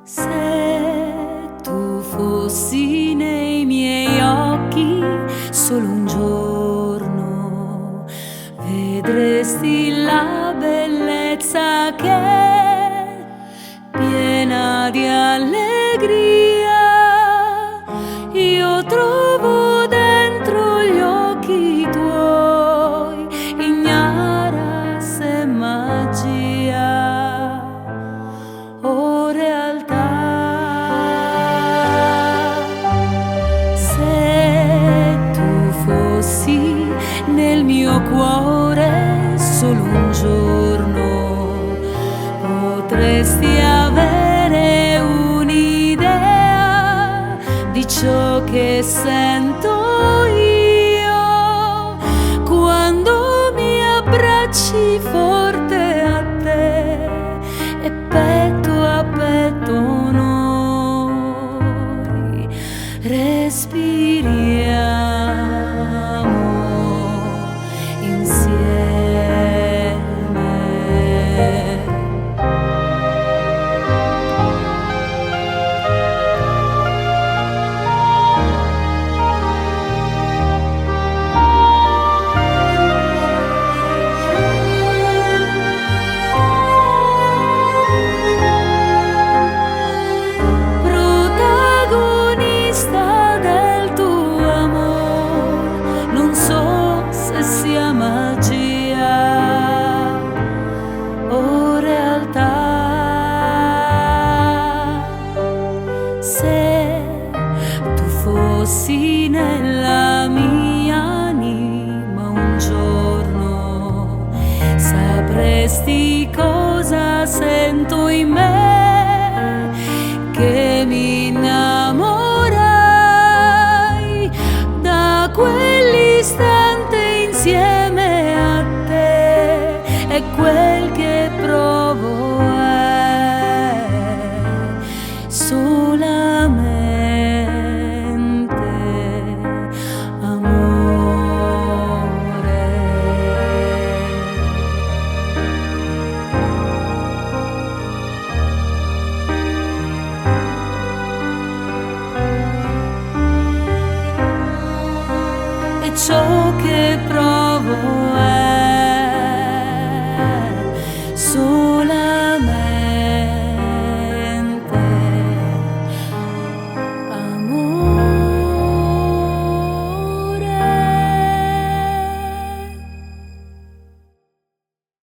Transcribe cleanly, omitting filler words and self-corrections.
Se tu fossi nei miei occhi solo un giorno, vedresti la bellezza che è piena di allegria. Io trovo dentro gli occhi tuoi ignaras e magia o realtà. Se tu fossi nel mio cuore solo un giorno, potresti avere un'idea di ciò che sento io quando mi abbracci forte a te e petto a petto noi respiriamo insieme. Protagonista del tuo amor, non so se sia magia o realtà. Se tu fossi nella mia anima un giorno, sapresti cosa sento in me, che mi innamorai da quell'istante insieme a te, e quel che provo è solamente amore. E ciò che provo